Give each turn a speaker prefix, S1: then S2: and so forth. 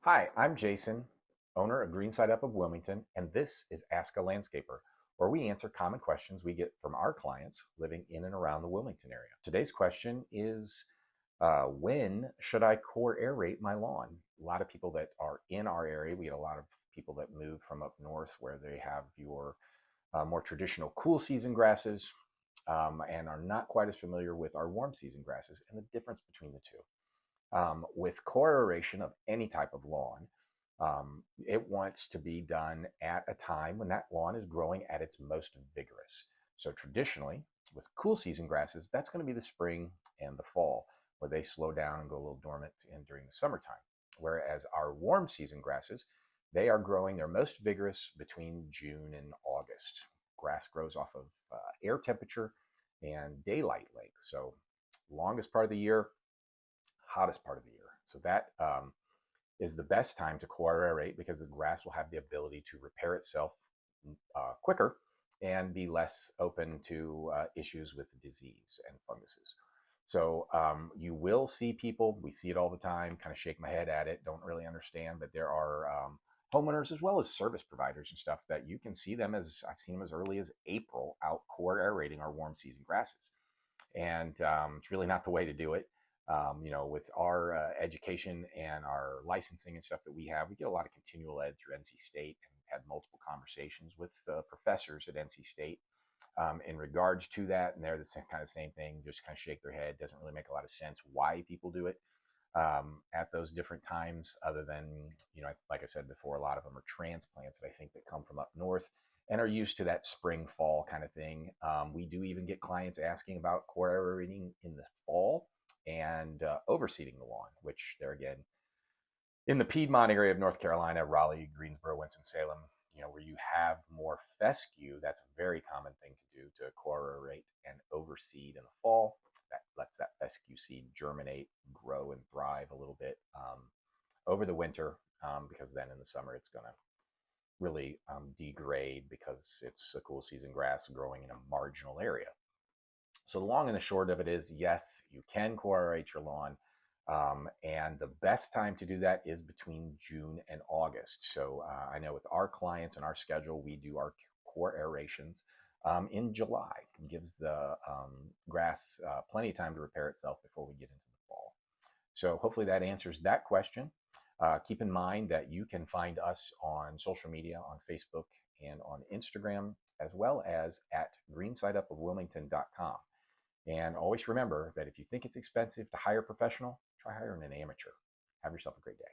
S1: Hi, I'm Jason, owner of Green Side Up of Wilmington, and this is Ask a Landscaper, where we answer common questions we get from our clients living in and around the Wilmington area. Today's question is when should I core aerate my lawn? A lot of people that are in our area, we get a lot of people that move from up north where they have your more traditional cool season grasses and are not quite as familiar with our warm season grasses and the difference between the two. With core aeration of any type of lawn, it wants to be done at a time when that lawn is growing at its most vigorous. So traditionally, with cool season grasses, that's going to be the spring and the fall, where they slow down and go a little dormant during the summertime. Whereas our warm season grasses, they are growing their most vigorous between June and August. Grass grows off of air temperature and daylight length. So longest part of the year, hottest part of the year. So that is the best time to core aerate because the grass will have the ability to repair itself quicker and be less open to issues with disease and funguses. So you will see people, we see it all the time, kind of shake my head at it, don't really understand, but there are homeowners as well as service providers and stuff that you can see them as, I've seen them as early as April out core aerating our warm season grasses. And it's really not the way to do it. With our education and our licensing and stuff that we have, we get a lot of continual ed through NC State and we've had multiple conversations with professors at NC State in regards to that. And they're the same thing, just kind of shake their head. Doesn't really make a lot of sense why people do it at those different times, other than, like I said before, a lot of them are transplants that I think that come from up north and are used to that spring fall kind of thing. We do even get clients asking about core aerating in the fall and overseeding the lawn, which they're again in the Piedmont area of North Carolina, Raleigh, Greensboro, Winston-Salem, where you have more fescue. That's a very common thing to do, to core aerate and overseed in the fall. That lets that fescue seed germinate, grow, and thrive a little bit over the winter, because then in the summer it's going to really degrade because it's a cool season grass growing in a marginal area. So the long and the short of it is, yes, you can core aerate your lawn. And the best time to do that is between June and August. So I know with our clients and our schedule, we do our core aerations in July. It gives the grass plenty of time to repair itself before we get into the fall. So hopefully that answers that question. Keep in mind that you can find us on social media, on Facebook and on Instagram, as well as at greensideupofwilmington.com. And always remember that if you think it's expensive to hire a professional, try hiring an amateur. Have yourself a great day.